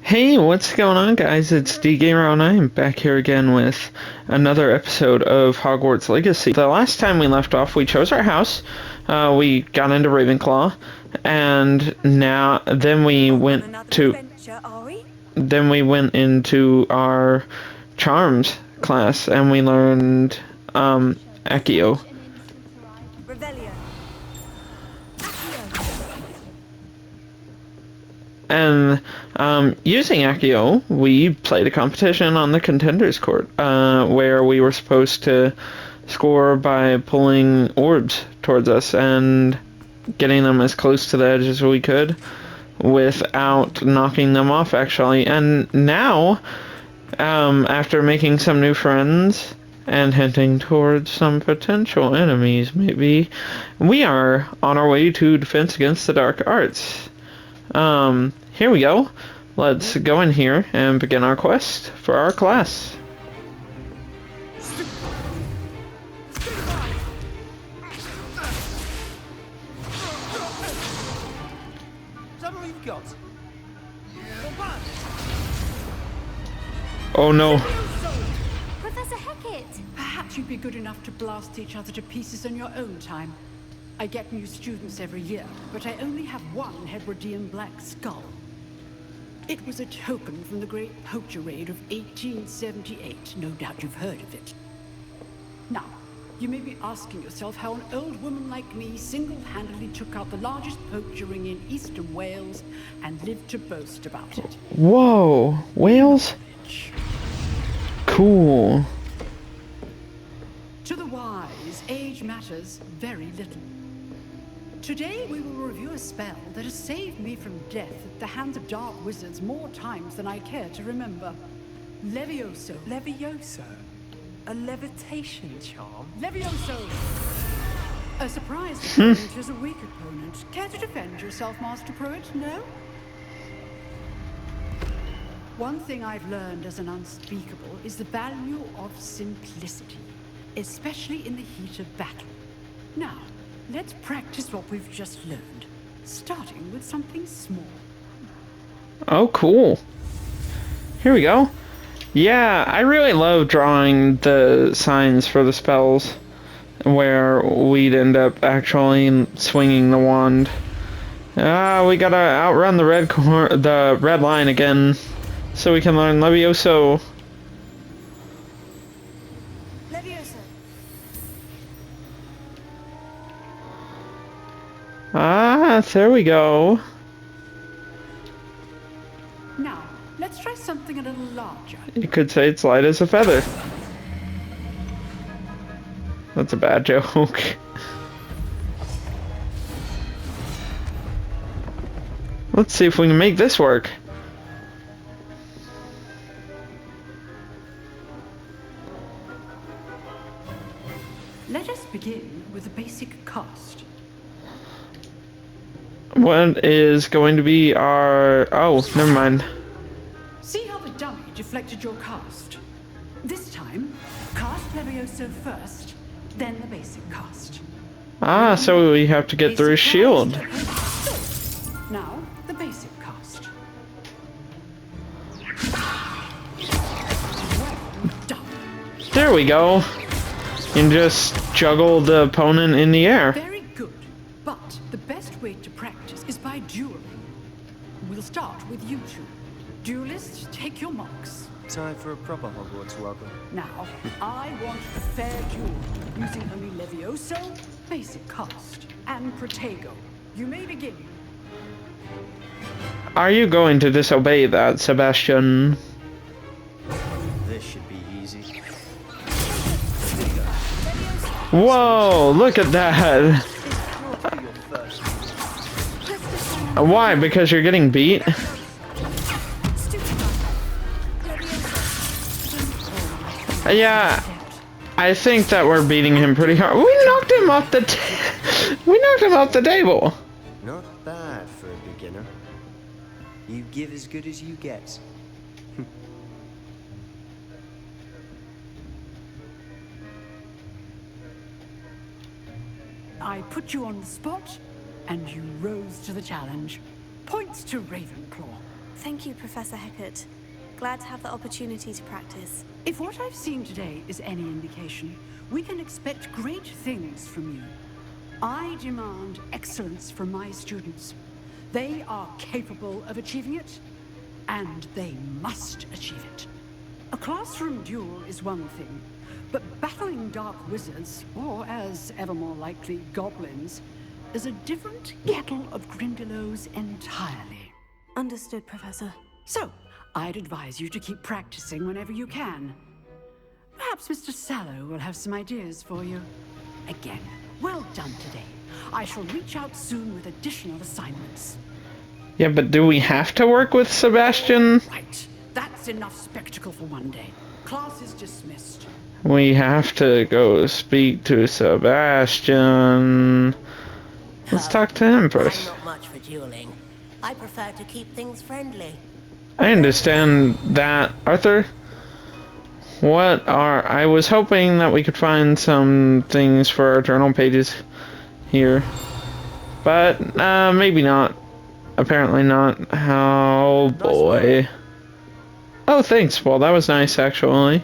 Hey, what's going on, guys? It's DGamer09 back here again with another episode of Hogwarts Legacy. The last time we left off, we chose our house. We got into Ravenclaw, and then we went into our Charms class, and we learned Accio. And using Accio, we played a competition on the Contenders Court, where we were supposed to score by pulling orbs towards us and getting them as close to the edge as we could without knocking them off, actually. And now, after making some new friends and hinting towards some potential enemies, maybe, we are on our way to Defense Against the Dark Arts. Here we go. Let's go in here and begin our quest for our class. Oh no. Professor Hecat! Perhaps you'd be good enough to blast each other to pieces on your own time. I get new students every year, but I only have one Hebridean black skull. It was a token from the Great Poacher Raid of 1878. No doubt you've heard of it. Now, you may be asking yourself how an old woman like me single-handedly took out the largest poacher ring in eastern Wales and lived to boast about it. Whoa, Wales? Cool. To the wise, age matters very little. Today we will review a spell that has saved me from death at the hands of dark wizards more times than I care to remember. Levioso. Levioso? A levitation charm? Levioso! A surprise opponent is a weak opponent. Care to defend yourself, Master Pruitt? No? One thing I've learned as an unspeakable is the value of simplicity, especially in the heat of battle. Now, let's practice what we've just learned, starting with something small. Oh, cool. Here we go. Yeah, I really love drawing the signs for the spells where we'd end up actually swinging the wand. We gotta outrun the red line again so we can learn Levioso. There we go. Now, let's try something a little larger. You could say it's light as a feather. That's a bad joke. Let's see if we can make this work. Let us begin with a basic cast. What is going to be our... Oh, never mind. See how the dummy deflected your cast? This time, cast Levioso first, then the basic cast. So we have to get through his shield. Now, the basic cast. Well done. There we go. You can just juggle the opponent in the air. Very good, but the best way to practice is by dueling. We'll start with you two. Duelists, take your marks. Time for a proper Hogwarts welcome. Now, I want a fair duel, using only Levioso, basic cast, and Protego. You may begin. Are you going to disobey that, Sebastian? This should be easy. Whoa, look at that. Why? Because you're getting beat? Yeah, I think that we're beating him pretty hard. We knocked him off the table. Not bad for a beginner. You give as good as you get. I put you on the spot, and you rose to the challenge. Points to Ravenclaw. Thank you, Professor Hecat. Glad to have the opportunity to practice. If what I've seen today is any indication, we can expect great things from you. I demand excellence from my students. They are capable of achieving it, and they must achieve it. A classroom duel is one thing, but battling dark wizards, or as ever more likely, goblins, is a different kettle of Grindylows entirely. Understood, Professor. So, I'd advise you to keep practicing whenever you can. Perhaps Mr. Sallow will have some ideas for you. Again, well done today. I shall reach out soon with additional assignments. Yeah, but do we have to work with Sebastian? Right. That's enough spectacle for one day. Class is dismissed. We have to go speak to Sebastian. Let's talk to him I'm first. not much for dueling. I prefer to keep things friendly. I understand that, Arthur. I was hoping that we could find some things for our journal pages here. But, maybe not. Apparently not. Oh, boy. Oh, thanks. Well, that was nice, actually.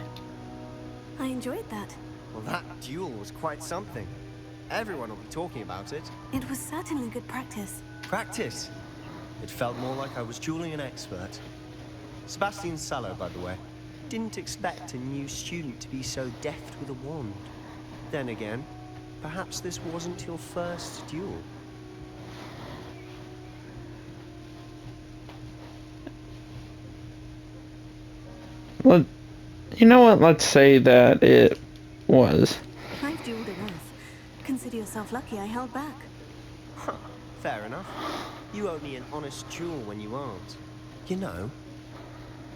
I enjoyed that. Well, that duel was quite something. Everyone will be talking about it. It was certainly good practice. Practice. It felt more like I was dueling an expert. Sebastian Sallow, by the way. Didn't expect a new student to be so deft with a wand. Then again, perhaps this wasn't your first duel. Well, you know what? Let's say that it was. I've dueled enough. Consider yourself lucky I held back. Huh, fair enough. You owe me an honest duel when you aren't. You know,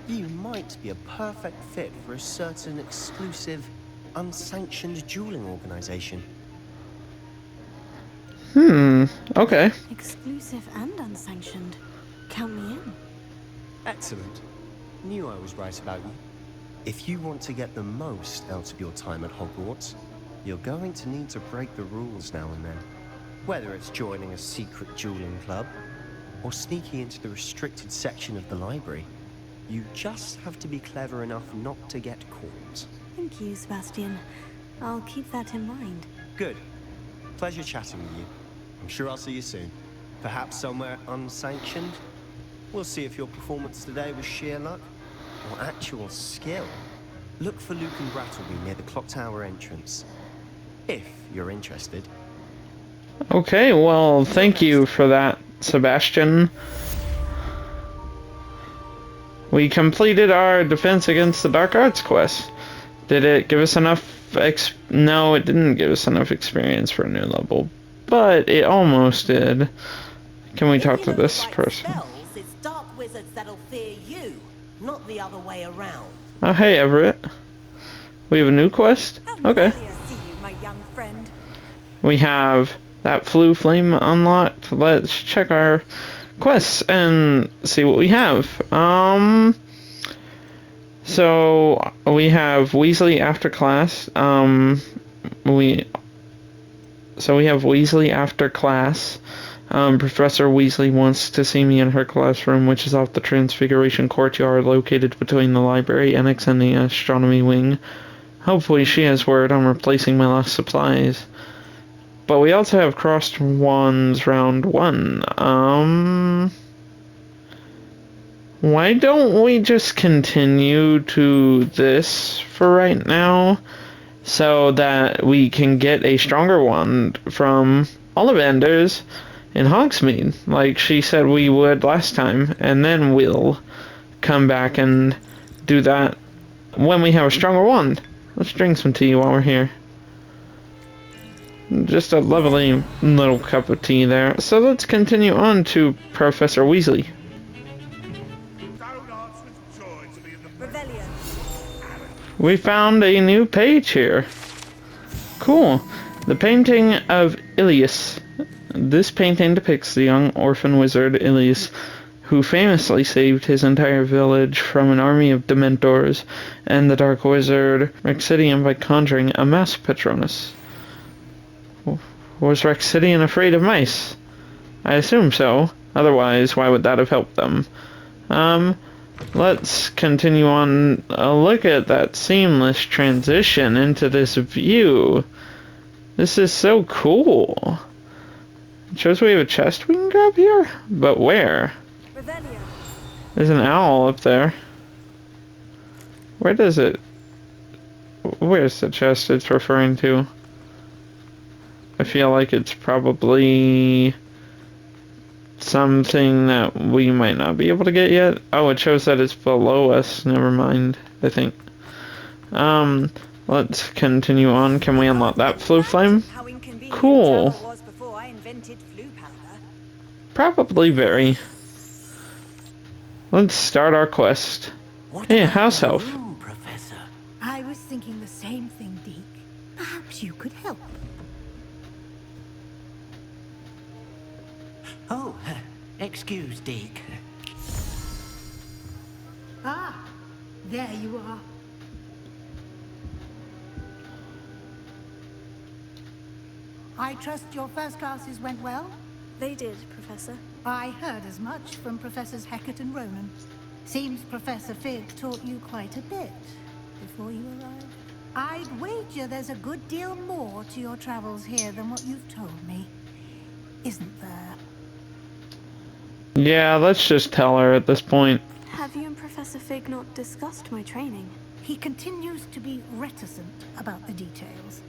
you might be a perfect fit for a certain exclusive, unsanctioned dueling organization. Okay. Exclusive and unsanctioned. Count me in. Excellent. Knew I was right about you. If you want to get the most out of your time at Hogwarts, you're going to need to break the rules now and then. Whether it's joining a secret dueling club, or sneaking into the restricted section of the library, you just have to be clever enough not to get caught. Thank you, Sebastian. I'll keep that in mind. Good. Pleasure chatting with you. I'm sure I'll see you soon. Perhaps somewhere unsanctioned? We'll see if your performance today was sheer luck or actual skill. Look for Luke and Brattleby near the clock tower entrance. If you're interested. Okay, well, thank you for that, Sebastian. We completed our Defense Against the Dark Arts quest. Did it give us enough No, it didn't give us enough experience for a new level, but it almost did. Can we talk to this person? It's dark wizards that'll fear you, not the other way around. Oh, hey, Everett. We have a new quest? Okay. See you, my young friend. We have that Flu Flame unlocked. Let's check our quests and see what we have. So we have Weasley after class. We have Weasley after class. Professor Weasley wants to see me in her classroom, which is off the Transfiguration Courtyard located between the library annex and the astronomy wing. Hopefully she has word on replacing my lost supplies. But we also have Crossed Wands round 1. Why don't we just continue to this for right now, so that we can get a stronger wand from Ollivanders in Hogsmeade, like she said we would last time, and then we'll come back and do that when we have a stronger wand. Let's drink some tea while we're here. Just a lovely little cup of tea there. So let's continue on to Professor Weasley. We found a new page here. Cool. The painting of Ilias. This painting depicts the young orphan wizard Ilias, who famously saved his entire village from an army of Dementors, and the dark wizard Rexidian by conjuring a mouse Patronus. Was Rexidian afraid of mice? I assume so. Otherwise, why would that have helped them? Let's continue on. Look at that seamless transition into this view. This is so cool. It shows we have a chest we can grab here, but where? Revelio. There's an owl up there. Where does it... Where's the chest it's referring to? I feel like it's probably something that we might not be able to get yet. Oh, it shows that it's below us. Never mind, I think. Let's continue on. Can we unlock that flue flame? How inconvenient Cool. travel was before I invented flue powder. Probably very. Let's start our quest. Hey, house elf. Professor. I was thinking the same thing, Deke. Perhaps you could help. Oh, excuse, Deke. Ah, there you are. I trust your first classes went well? They did, Professor. I heard as much from Professors Hecat and Ronan. Seems Professor Fig taught you quite a bit before you arrived. I'd wager there's a good deal more to your travels here than what you've told me. Isn't there? Yeah, let's just tell her at this point. Have you and Professor Fig not discussed my training? He continues to be reticent about the details,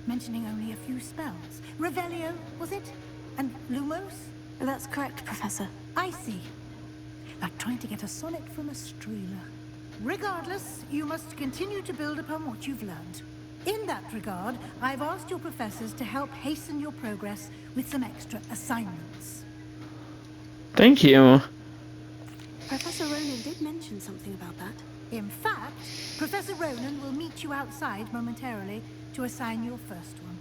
mentioning only a few spells. Revelio, was it? And Lumos? That's correct, Professor. I see. Like trying to get a sonnet from a streeler. Regardless, you must continue to build upon what you've learned. In that regard, I've asked your professors to help hasten your progress with some extra assignments. Thank you. Professor Ronan did mention something about that. In fact, Professor Ronan will meet you outside momentarily to assign your first one.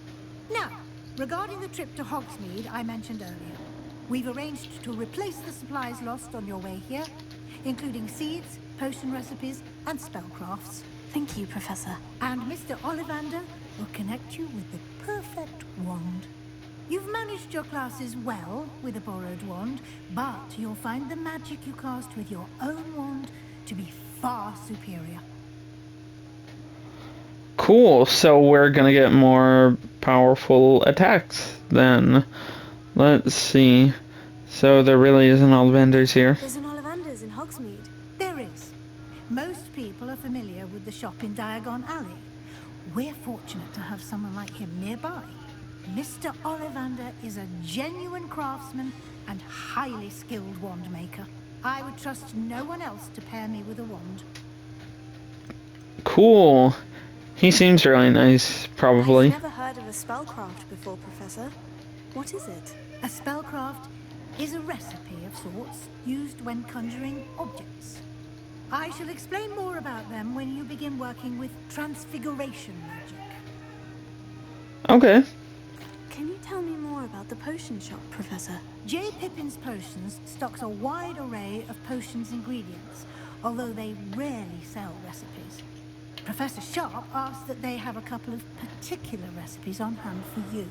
Now, regarding the trip to Hogsmeade I mentioned earlier, we've arranged to replace the supplies lost on your way here, including seeds, potion recipes, and spellcrafts. Thank you, Professor. And Mr. Ollivander will connect you with the perfect wand. You've managed your classes well with a borrowed wand, but you'll find the magic you cast with your own wand to be far superior. Cool, so we're gonna get more powerful attacks then. Let's see. So there really isn't Ollivanders here. There's an Ollivander's in Hogsmeade. There is. Most people are familiar with the shop in Diagon Alley. We're fortunate to have someone like him nearby. Mr. Ollivander is a genuine craftsman and highly skilled wand maker. I would trust no one else to pair me with a wand. Cool. He seems really nice, probably. I've never heard of a spellcraft before, Professor. What is it? A spellcraft is a recipe of sorts used when conjuring objects. I shall explain more about them when you begin working with transfiguration magic. Okay. Can you tell me more about the potion shop, Professor? J. Pippin's Potions stocks a wide array of potions ingredients, although they rarely sell recipes. Professor Sharp asked that they have a couple of particular recipes on hand for you.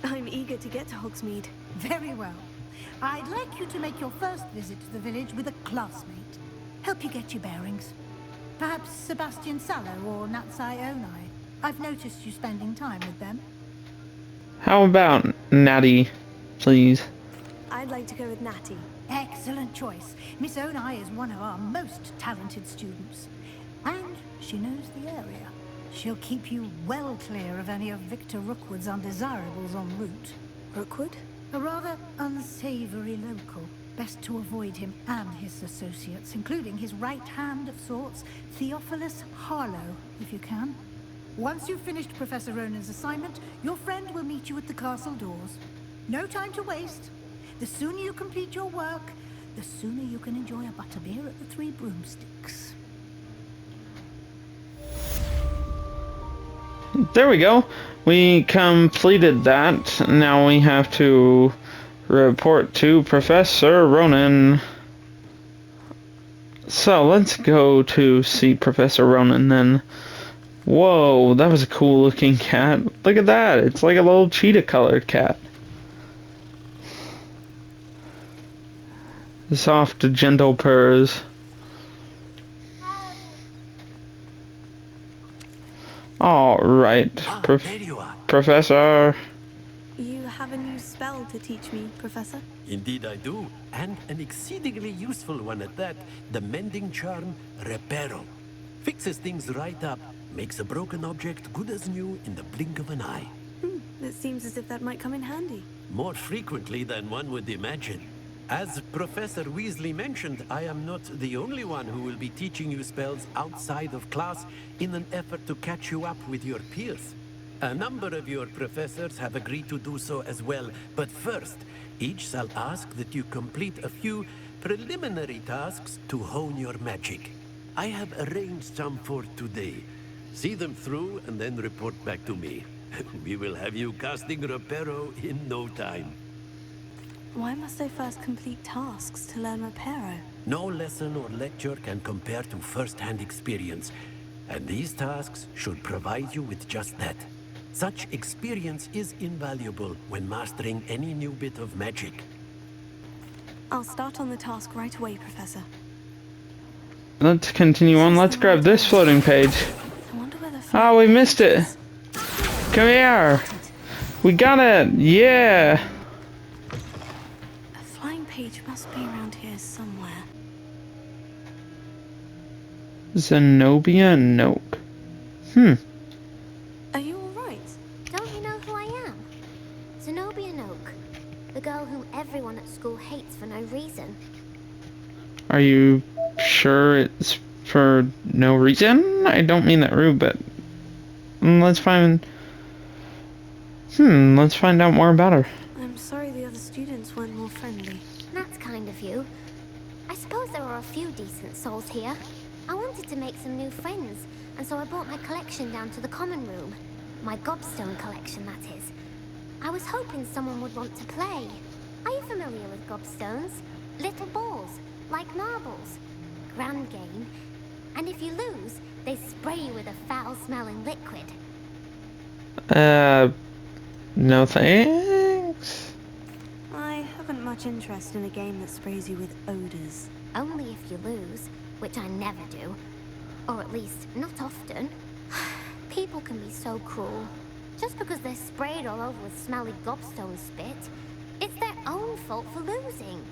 I'm eager to get to Hogsmeade. Very well. I'd like you to make your first visit to the village with a classmate. Help you get your bearings. Perhaps Sebastian Sallow or Natsai Onai. I've noticed you spending time with them. How about Natty, please? I'd like to go with Natty. Excellent choice. Miss Onai is one of our most talented students. And she knows the area. She'll keep you well clear of any of Victor Rookwood's undesirables en route. Rookwood? A rather unsavory local. Best to avoid him and his associates, including his right hand of sorts, Theophilus Harlow, if you can. Once you've finished Professor Ronan's assignment, your friend will meet you at the castle doors. No time to waste. The sooner you complete your work, the sooner you can enjoy a butterbeer at the Three Broomsticks. There we go. We completed that. Now we have to report to Professor Ronan. So let's go to see Professor Ronan then. Whoa, that was a cool looking cat. Look at that. It's like a little cheetah colored cat. Soft, gentle purrs. All right, There you are. Professor. You have a new spell to teach me, Professor? Indeed I do, and an exceedingly useful one at that. The mending charm, Reparo. Fixes things right up, makes a broken object good as new in the blink of an eye. It seems as if that might come in handy. More frequently than one would imagine. As Professor Weasley mentioned, I am not the only one who will be teaching you spells outside of class in an effort to catch you up with your peers. A number of your professors have agreed to do so as well, but first, each shall ask that you complete a few preliminary tasks to hone your magic. I have arranged some for today. See them through and then report back to me. We will have you casting Reparo in no time. Why must I first complete tasks to learn Reparo? No lesson or lecture can compare to first-hand experience, and these tasks should provide you with just that. Such experience is invaluable when mastering any new bit of magic. I'll start on the task right away, Professor. Let's continue on. Let's grab this floating page. I wonder where the Oh, we missed it. Come here. We got it. Yeah. A flying page must be around here somewhere. Zenobia Noak. Are you alright? Don't you know who I am? Zenobia Noak, the girl whom everyone at school hates for no reason. Are you sure it's for no reason? I don't mean that rude, but let's find out more about her. I'm sorry the other students weren't more friendly. That's kind of you. I suppose there are a few decent souls here. I wanted to make some new friends, and so I brought my collection down to the common room. My gobstone collection, that is. I was hoping someone would want to play. Are you familiar with gobstones? Little balls, like marbles. Grand game. And if you lose, they spray you with a foul-smelling liquid. No thanks. I haven't much interest in a game that sprays you with odors. Only if you lose, which I never do. Or at least, not often. People can be so cruel. Just because they're sprayed all over with smelly gobstone spit, it's their own fault for losing.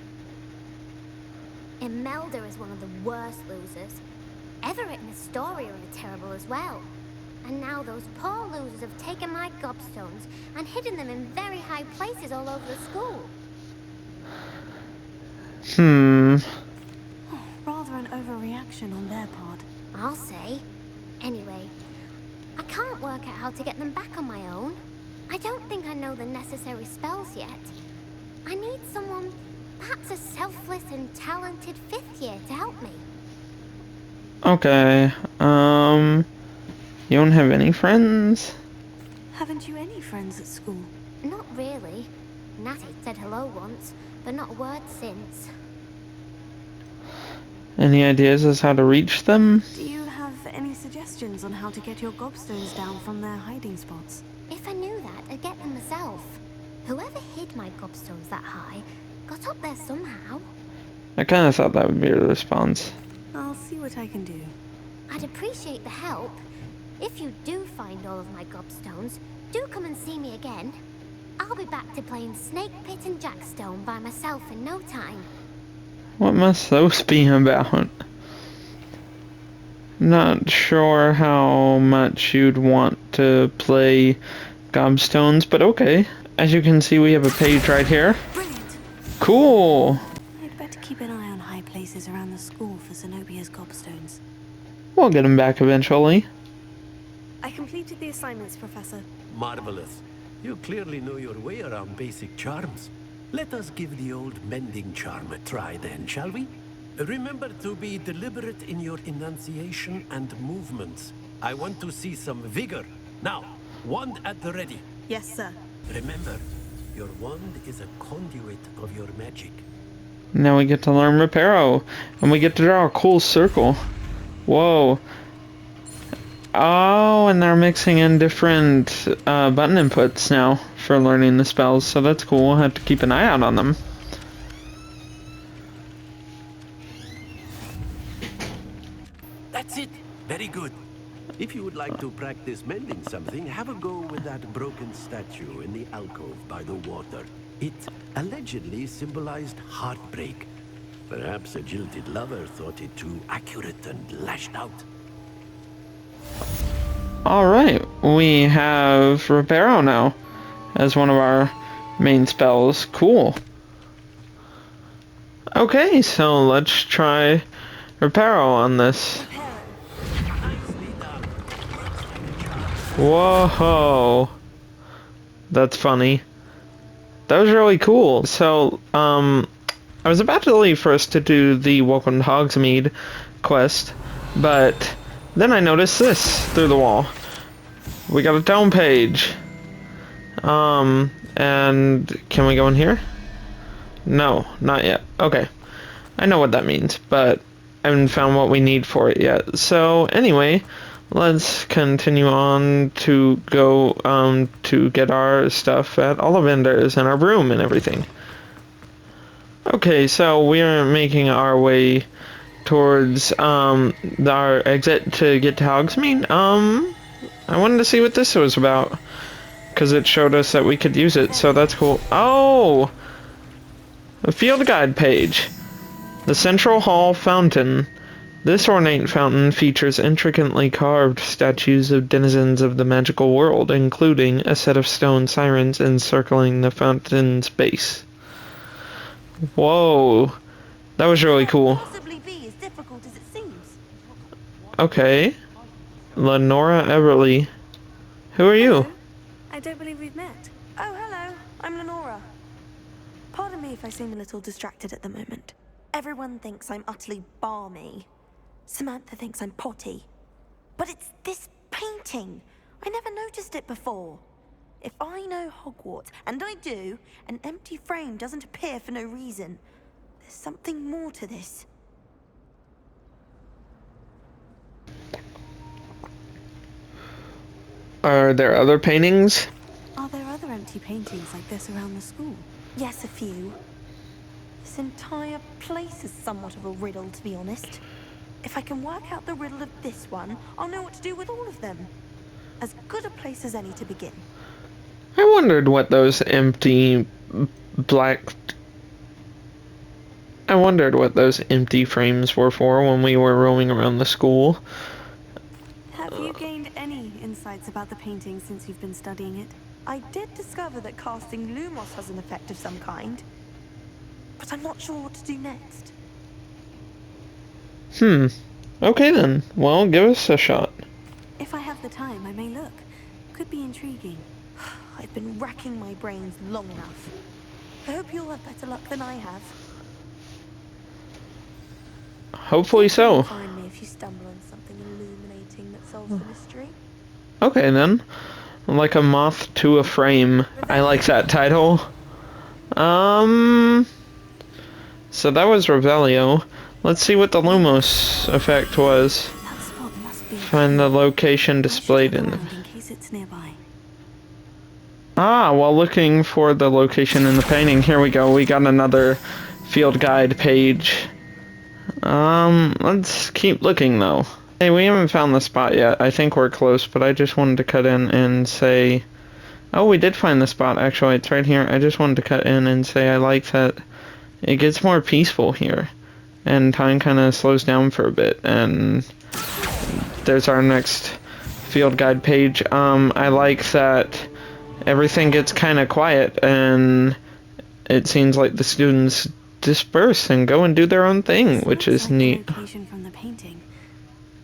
Imelda is one of the worst losers. Everett and Astoria are terrible as well. And now those poor losers have taken my gobstones and hidden them in very high places all over the school. Rather an overreaction on their part. I'll say. Anyway, I can't work out how to get them back on my own. I don't think I know the necessary spells yet. I need someone, perhaps a selfless and talented 5th year to help me. Okay, you don't have any friends? Haven't you any friends at school? Not really. Natty said hello once, but not a word since. Any ideas as how to reach them? Do you have any suggestions on how to get your gobstones down from their hiding spots? If I knew that, I'd get them myself. Whoever hid my gobstones that high got up there somehow. I kind of thought that would be a response. I'll see what I can do. I'd appreciate the help. If you do find all of my gobstones, do come and see me again. I'll be back to playing Snake Pit and Jackstone by myself in no time. What must those be about? Not sure how much you'd want to play gobstones, but okay. As you can see, we have a page right here. Brilliant! Cool! I'd better keep an eye on high places around the school for Zenobia's gobstones. We'll get them back eventually. I completed the assignments, Professor. Marvelous. You clearly know your way around basic charms. Let us give the old mending charm a try then, shall we? Remember to be deliberate in your enunciation and movements. I want to see some vigor. Now, wand at the ready. Yes, sir. Remember, your wand is a conduit of your magic. Now we get to learn Reparo, and we get to draw a cool circle. Whoa. Oh, and they're mixing in different button inputs now for learning the spells, so that's cool. We'll have to keep an eye out on them. That's it. Very good. If you would like to practice mending something, have a go with that broken statue in the alcove by the water. It allegedly symbolized heartbreak. Perhaps a jilted lover thought it too accurate and lashed out. Alright, we have Reparo now as one of our main spells. Cool. Okay, so let's try Reparo on this. Whoa, that's funny. That was really cool. So, I was about to leave first to do the Welcome to Hogsmeade quest, but then I noticed this through the wall. We got a dome page. And can we go in here? No, not yet. Okay. I know what that means, but I haven't found what we need for it yet. So, anyway, let's continue on to go to get our stuff at Ollivander's and our room and everything. Okay, so we are making our way towards our exit to get to Hogsmeade. I wanted to see what this was about, because it showed us that we could use it, so that's cool. Oh! A field guide page. The Central Hall Fountain. This ornate fountain features intricately carved statues of denizens of the magical world, including a set of stone sirens encircling the fountain's base. Whoa. That was really cool. Possibly be as difficult as it seems. Okay. Lenora Everly. Who are you? I don't believe we've met. Oh, hello. I'm Lenora. Pardon me if I seem a little distracted at the moment. Everyone thinks I'm utterly balmy. Samantha thinks I'm potty. But it's this painting. I never noticed it before. If I know Hogwarts, and I do, an empty frame doesn't appear for no reason. There's something more to this. Are there other paintings? Are there other empty paintings like this around the school? Yes, a few. This entire place is somewhat of a riddle, to be honest. If I can work out the riddle of this one, I'll know what to do with all of them. As good a place as any to begin. I wondered what those empty I wondered what those empty frames were for when we were roaming around the school. Have you gained any insights about the painting since you've been studying it? I did discover that casting Lumos has an effect of some kind. But I'm not sure what to do next. Okay then. Well, give us a shot. If I have the time, I may look. Could be intriguing. I've been racking my brains long enough. I hope you'll have better luck than I have. Hopefully so. Find me if you stumble on something illuminating that solves the mystery. Okay then. Like a moth to a frame. I like that title. So that was Revelio. Let's see what the Lumos effect was. That spot must be. Find the location displayed in the... in case it's nearby. Ah, while looking for the location in the painting, here we go. We got another field guide page. Let's keep looking though. Hey, we haven't found the spot yet. I think we're close, but I just wanted to cut in and say... Oh, we did find the spot, actually. It's right here. I just wanted to cut in and say I like that it gets more peaceful here. And time kind of slows down for a bit. And there's our next field guide page. I like that everything gets kind of quiet and it seems like the students disperse and go and do their own thing, which is neat. The location from the painting.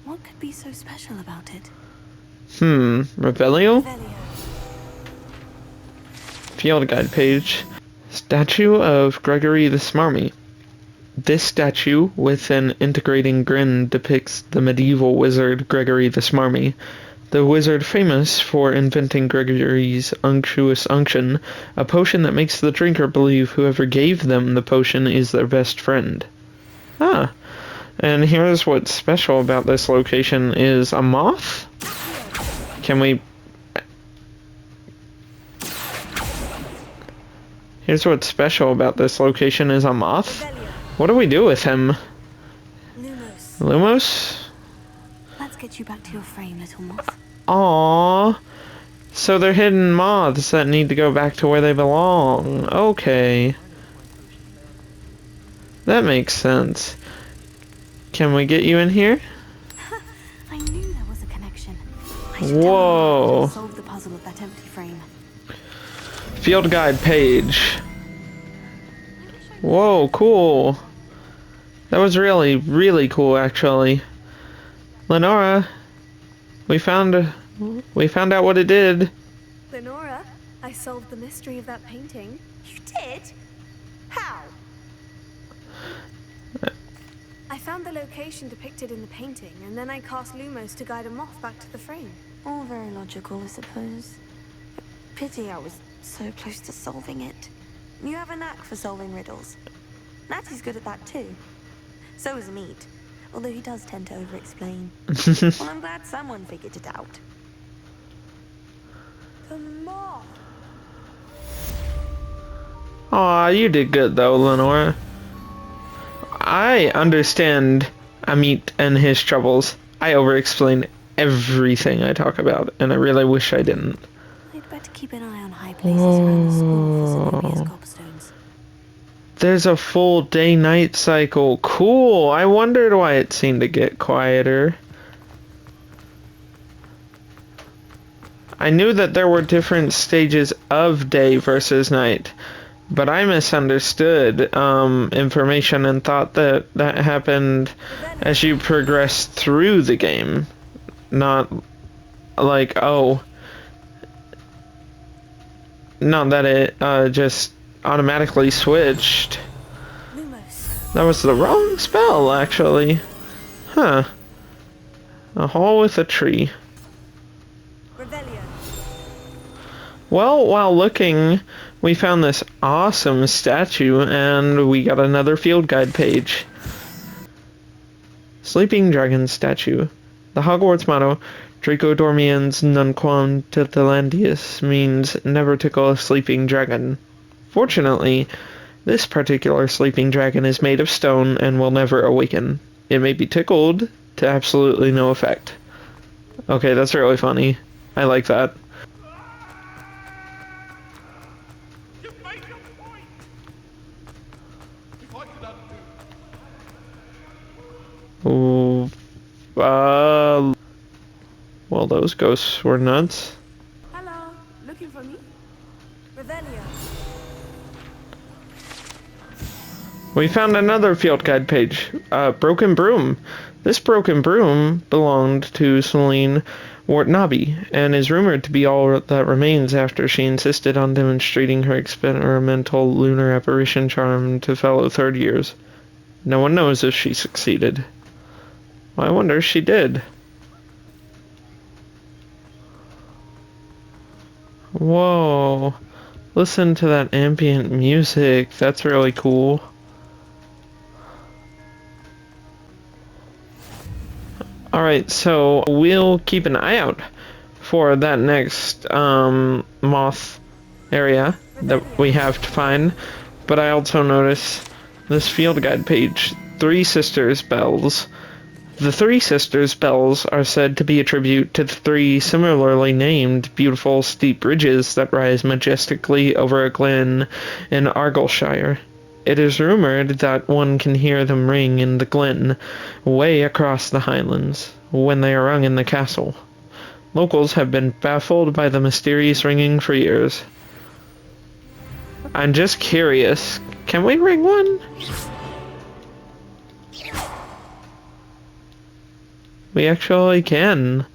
What could be so special about it? Revelio? Field guide page. Statue of Gregory the Smarmy. This statue, with an integrating grin, depicts the medieval wizard Gregory the Smarmy, the wizard famous for inventing Gregory's unctuous unction, a potion that makes the drinker believe whoever gave them the potion is their best friend. Ah, and here's what's special about this location is a moth? Can we... Here's what's special about this location is a moth. What do we do with him? Lumos. Lumos? get you back to your frame, little moth. Aww. So they're hidden moths that need to go back to where they belong. Okay. That makes sense. Can we get you in here? I knew there was a connection. I should Whoa. solve the puzzle of that empty frame. Field guide page. Whoa, cool. That was really, really cool, actually. Lenora, we found out what it did. Lenora, I solved the mystery of that painting. You did? How? I found the location depicted in the painting, and then I cast Lumos to guide a moth back to the frame. All very logical, I suppose. Pity I was so close to solving it. You have a knack for solving riddles. Natty's good at that too. So is Mead, although he does tend to over-explain. Well, I'm glad someone figured it out. The moth! Aw, you did good though, Lenora. I understand Amit and his troubles. I over-explain everything I talk about, and I really wish I didn't. I'd better keep an eye on high places around the school for Zenobia's gobstones. There's a full day-night cycle. Cool. I wondered why it seemed to get quieter. I knew that there were different stages of day versus night, but I misunderstood information and thought that that happened as you progressed through the game. Not like, oh, not that it just automatically switched. That was the wrong spell, actually. Huh. A hall with a tree. Well, while looking, we found this awesome statue, and we got another field guide page. Sleeping Dragon Statue. The Hogwarts motto, Draco Dormiens Nunquam Titilandius, means never tickle a sleeping dragon. Fortunately, this particular sleeping dragon is made of stone and will never awaken. It may be tickled to absolutely no effect. Okay, that's really funny. I like that. Ooh, well, those ghosts were nuts. Hello, looking for me? Revelio. We found another field guide page. Broken Broom. This broken broom belonged to Celine Wartnabi, and is rumored to be all that remains after she insisted on demonstrating her experimental lunar apparition charm to fellow third years. No one knows if she succeeded. Well, I wonder if she did. Whoa. Listen to that ambient music. That's really cool. Alright, so we'll keep an eye out for that next moth area that we have to find. But I also notice this field guide page, Three Sisters Bells. The Three Sisters Bells are said to be a tribute to the three similarly named beautiful steep ridges that rise majestically over a glen in Argyllshire. It is rumored that one can hear them ring in the glen, way across the highlands, when they are rung in the castle. Locals have been baffled by the mysterious ringing for years. I'm just curious, can we ring one? We actually can.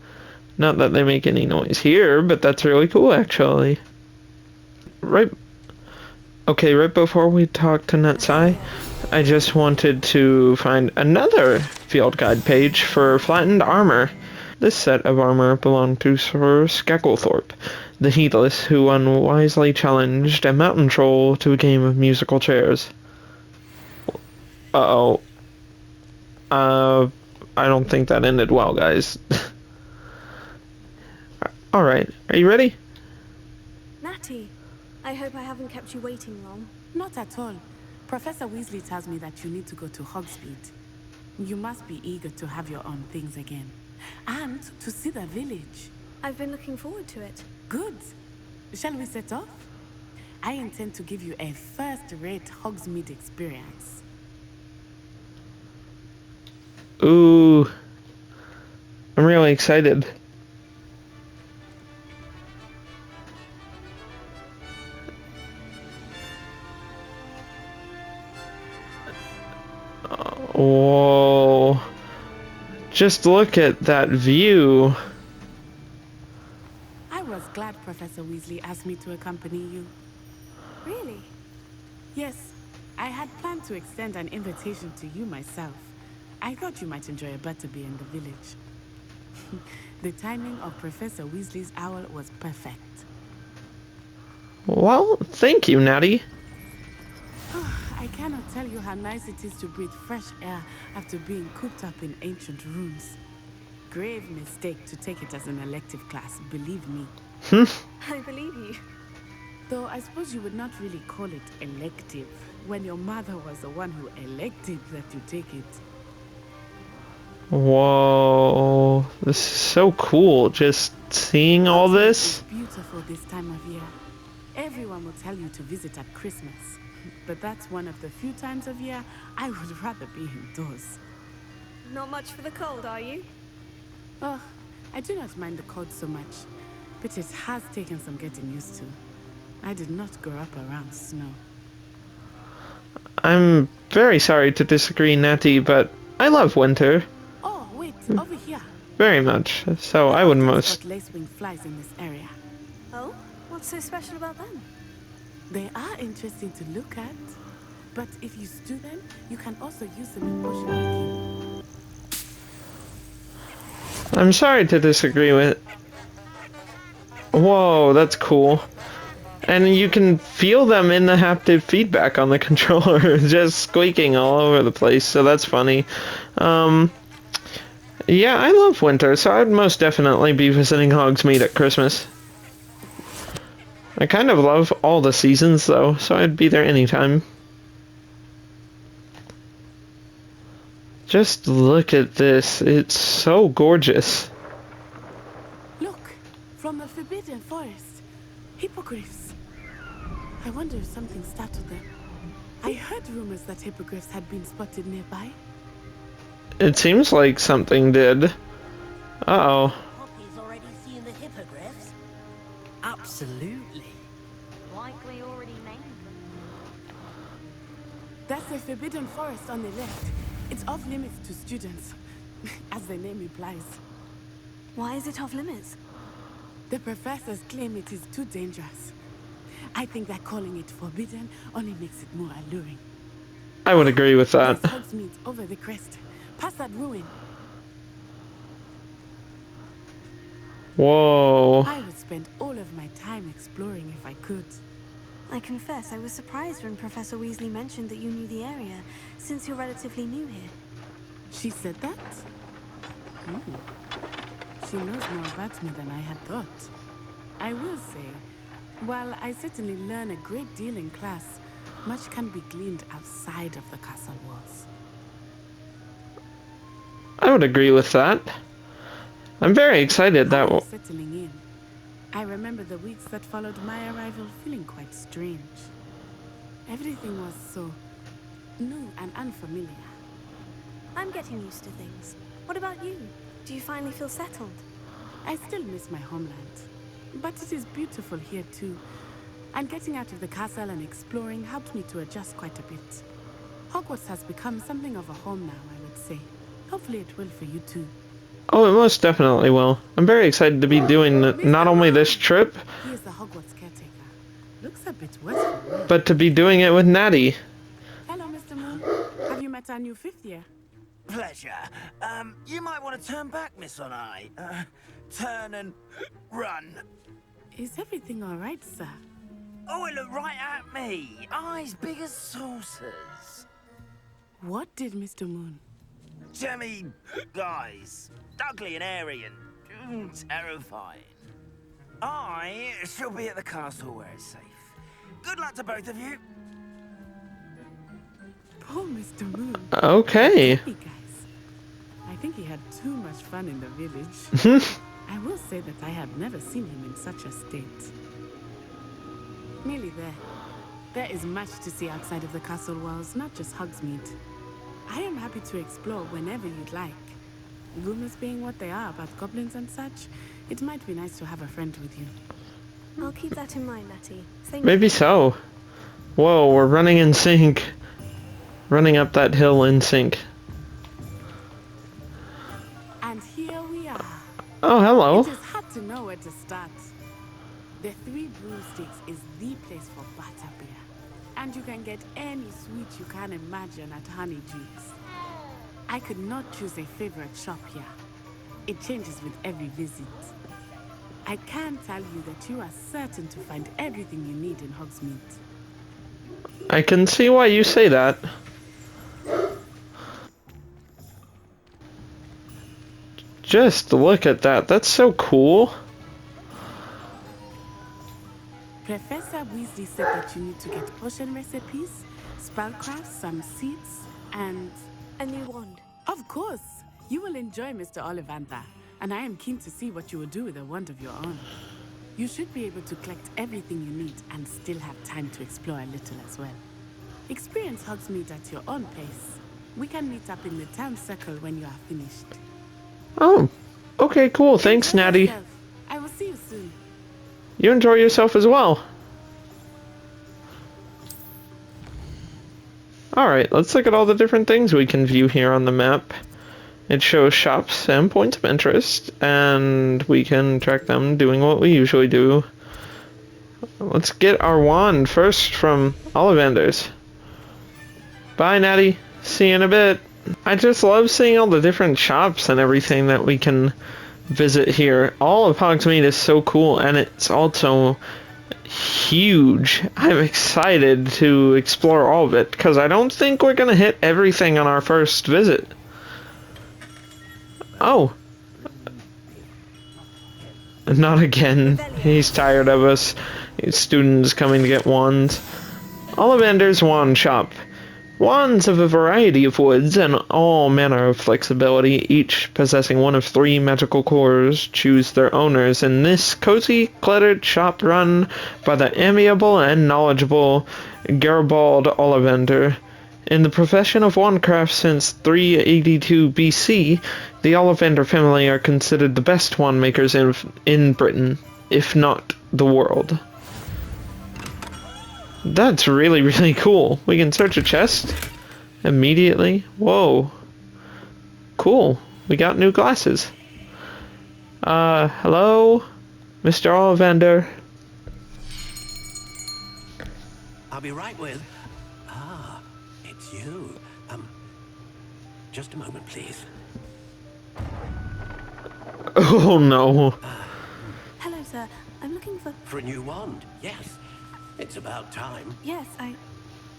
Not that they make any noise here, but that's really cool, actually. Right before we talk to Netsai, I just wanted to find another field guide page for flattened armor. This set of armor belonged to Sir Skacklethorpe, the Heedless, who unwisely challenged a mountain troll to a game of musical chairs. Uh-oh. I don't think that ended well, guys. Alright, are you ready? Natty, I hope I haven't kept you waiting long. Not at all. Professor Weasley tells me that you need to go to Hogsmeade. You must be eager to have your own things again. And to see the village. I've been looking forward to it. Good. Shall we set off? I intend to give you a first-rate Hogsmeade experience. Ooh. I'm really excited. Whoa. Just look at that view. I was glad Professor Weasley asked me to accompany you. Really? Yes, I had planned to extend an invitation to you myself. I thought you might enjoy a butterbeer in the village. The timing of Professor Weasley's owl was perfect. Well, thank you, Natty. I cannot tell you how nice it is to breathe fresh air after being cooped up in ancient rooms. Grave mistake to take it as an elective class, believe me. I believe you. Though I suppose you would not really call it elective when your mother was the one who elected that you take it. Whoa. This is so cool, just seeing all this. It's beautiful this time of year. Everyone will tell you to visit at Christmas. But that's one of the few times of year I would rather be indoors. Not much for the cold, are you? Oh, I do not mind the cold so much, but it has taken some getting used to. I did not grow up around snow. I'm very sorry to disagree, Natty, but I love winter Oh, wait, over here. very much. So I would most... Got lacewing flies in this area. Oh? What's so special about them? They are interesting to look at, but if you stew them, you can also use them in potion making. I'm sorry to disagree with... Whoa, that's cool. And you can feel them in the haptic feedback on the controller, just squeaking all over the place, so that's funny. Yeah, I love winter, so I'd most definitely be visiting Hogsmeade at Christmas. I kind of love all the seasons, though, so I'd be there anytime. Just look at this. It's so gorgeous. Look, from the Forbidden Forest. Hippogriffs. I wonder if something startled them. I heard rumors that hippogriffs had been spotted nearby. It seems like something did. Uh-oh. Poppy's already seen the hippogriffs? Absolutely. Likely already named them. That's the Forbidden Forest on the left. It's off limits to students, as the name implies. Why is it off limits? The professors claim it is too dangerous. I think that calling it forbidden only makes it more alluring. I would agree with that. There's Hogsmeade over the crest, past that ruin. Whoa. I would spend all of my time exploring if I could. I confess I was surprised when Professor Weasley mentioned that you knew the area, since you're relatively new here. She said that? She knows more about me than I had thought. I will say, while I certainly learn a great deal in class, much can be gleaned outside of the castle walls. I would agree with that. I'm very excited that... Settling in. I remember the weeks that followed my arrival feeling quite strange. Everything was so new and unfamiliar. I'm getting used to things. What about you? Do you finally feel settled? I still miss my homeland, but it is beautiful here too. And getting out of the castle and exploring helped me to adjust quite a bit. Hogwarts has become something of a home now, I would say. Hopefully it will for you too. Oh, it most definitely will. I'm very excited to be doing not only this trip, He is the Hogwarts caretaker. Looks a bit worse for me. but to be doing it with Natty. Hello, Mr. Moon. Have you met our new fifth year? Pleasure. You might want to turn back, Miss On Eye. Turn and run. Is everything all right, sir? Oh, it looked right at me. Eyes big as saucers. What did Mr. Moon? Jemmy guys. Ugly and airy and terrifying. I shall be at the castle where it's safe. Good luck to both of you. Poor Mr. Moon. Okay. Hey, guys. I think he had had too much fun in the village. I will say that I have never seen him in such a state. Nearly there. There is much to see outside of the castle walls, not just Hogsmeade. I am happy to explore whenever you'd like. Rumors being what they are about goblins and such, it might be nice to have a friend with you. I'll keep that in mind, Natty. Thank Maybe you. so. Whoa, we're running in sync. Running up that hill in sync. And here we are. Oh, hello. It is hard to know where to start. The Three Broomsticks is the place for butterbeer. And you can get any sweet you can imagine at Honeydukes. I could not choose a favorite shop here. It changes with every visit. I can tell you that you are certain to find everything you need in Hogsmeade. I can see why you say that. Just look at that. That's so cool. Professor Weasley said that you need to get potion recipes, spellcraft, some seeds, and... A new wand. Of course! You will enjoy Mr. Ollivander, and I am keen to see what you will do with a wand of your own. You should be able to collect everything you need and still have time to explore a little as well. Experience Hogsmeade at your own pace. We can meet up in the town circle when you are finished. Oh, okay, cool. Thanks, Enjoy Natty. yourself. I will see you soon. You enjoy yourself as well. Alright, let's look at all the different things we can view here on the map. It shows shops and points of interest, and we can track them doing what we usually do. Let's get our wand first from Ollivander's. Bye, Natty. See you in a bit. I just love seeing all the different shops and everything that we can visit here. All of Hogsmeade is so cool, and it's also huge. I'm excited to explore all of it, because I don't think we're going to hit everything on our first visit. Oh. Not again. He's tired of us. Students coming to get wands. Ollivander's Wand Shop. Wands of a variety of woods and all manner of flexibility, each possessing one of 3 magical cores, choose their owners in this cozy, cluttered shop run by the amiable and knowledgeable Garibald Ollivander. In the profession of wandcraft since 382 BC, the Ollivander family are considered the best wand makers in Britain, if not the world. That's really, really cool. We can search a chest immediately. Whoa. Cool. We got new glasses. Hello? Mr. Ollivander? I'll be right with... Ah, it's you. Just a moment, please. Oh, no. Hello, sir. I'm looking for... For a new wand, yes. It's about time. Yes,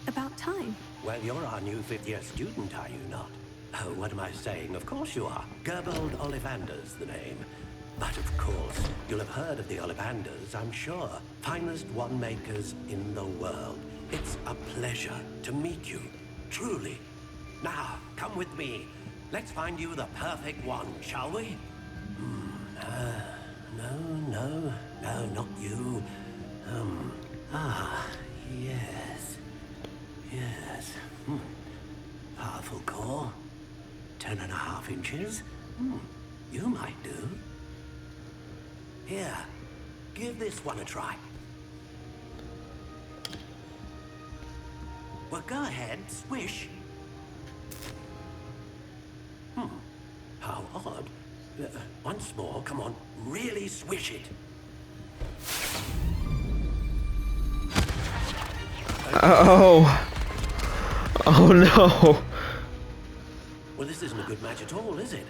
about time. Well, you're our new 5th-year student, are you not? Oh, what am I saying? Of course you are. Gerbold Ollivander's the name. But of course, you'll have heard of the Ollivanders, I'm sure. Finest wand makers in the world. It's a pleasure to meet you, truly. Now, come with me. Let's find you the perfect wand, shall we? No, not you. Yes. Powerful core. 10.5 inches. You might do. Here, give this one a try. Well, go ahead, swish. How odd. Once more, come on, really swish it. Oh. Oh no. Well, this isn't a good match at all, is it?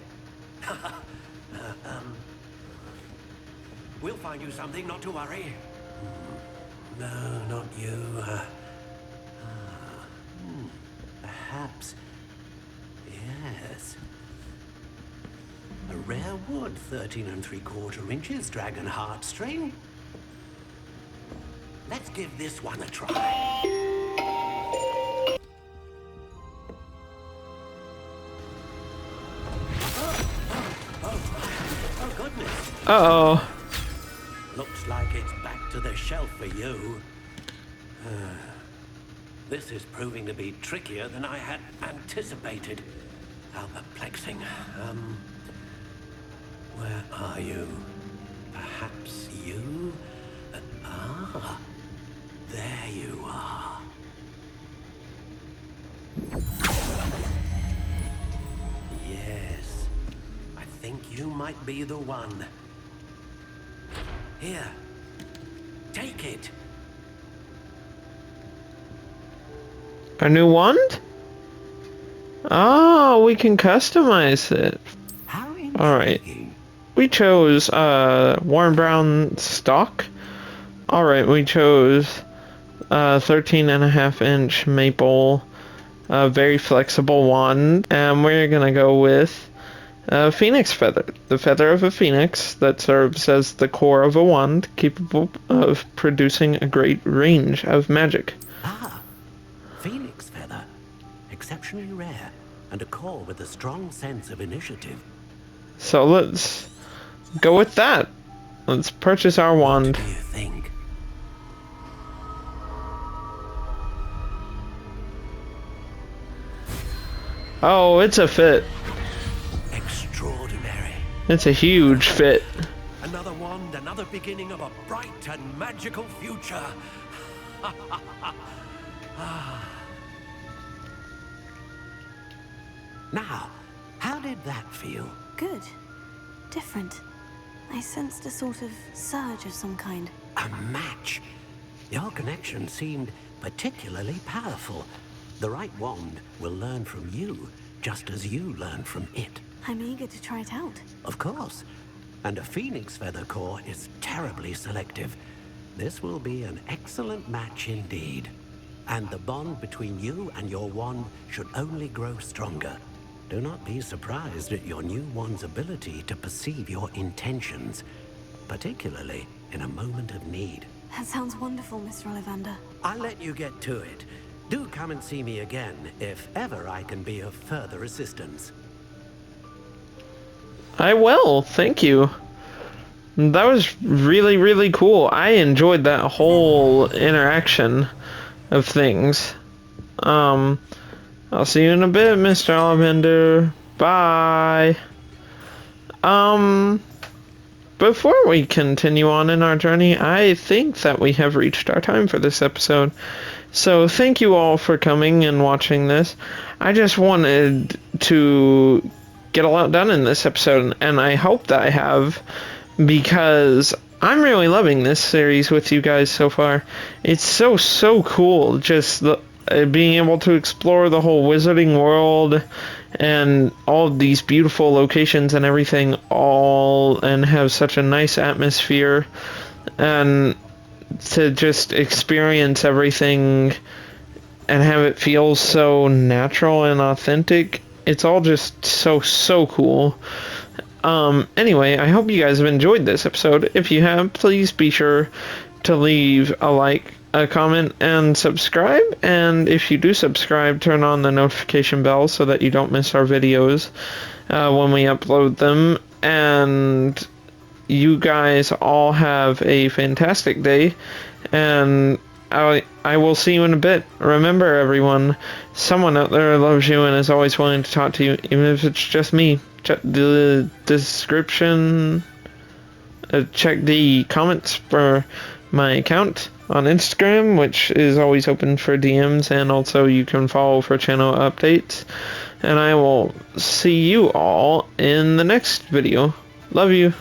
We'll find you something, not to worry. No, not you. Perhaps. Yes. A rare wood, 13 3/4 inches, dragon heartstring. Let's give this one a try. Uh-oh. Looks like it's back to the shelf for you. This is proving to be trickier than I had anticipated. How perplexing. Where are you? Perhaps you? There you are. Yes, I think you might be the one. Here, take it. A new wand? Oh, we can customize it. How Alright. intriguing. We chose Warren Brown stock. Alright, we chose 13.5-inch maple, very flexible wand, and we're gonna go with phoenix feather. The feather of a phoenix that serves as the core of a wand, capable of producing a great range of magic. Ah, phoenix feather. Exceptionally rare, and a core with a strong sense of initiative. So let's go with that. Let's purchase our wand. What do you think? Oh, it's a fit. Extraordinary. It's a huge fit. Another wand, another beginning of a bright and magical future. Now, how did that feel? Good. Different. I sensed a sort of surge of some kind. A match. Your connection seemed particularly powerful. The right wand will learn from you, just as you learn from it. I'm eager to try it out. Of course. And a phoenix feather core is terribly selective. This will be an excellent match indeed. And the bond between you and your wand should only grow stronger. Do not be surprised at your new wand's ability to perceive your intentions, particularly in a moment of need. That sounds wonderful, Mr. Ollivander. I'll let you get to it. Do come and see me again if ever I can be of further assistance. I will, thank you. That was really, really cool. I enjoyed that whole interaction of things. I'll see you in a bit, Mr. Ollivander. Bye. Before we continue on in our journey, I think that we have reached our time for this episode. So thank you all for coming and watching this. I just wanted to get a lot done in this episode, and I hope that I have, because I'm really loving this series with you guys so far. It's so cool, just being able to explore the whole wizarding world and all of these beautiful locations and everything, and have such a nice atmosphere, and to just experience everything and have it feel so natural and authentic. It's all just so cool. Anyway, I hope you guys have enjoyed this episode. If you have, please be sure to leave a like, a comment, and subscribe. And if you do subscribe, turn on the notification bell so that you don't miss our videos when we upload them. And you guys all have a fantastic day, and I will see you in a bit. Remember, everyone, someone out there loves you and is always willing to talk to you, even if it's just me. Check the description, check the comments for my account on Instagram, which is always open for DMs, and also you can follow for channel updates. And I will see you all in the next video. Love you.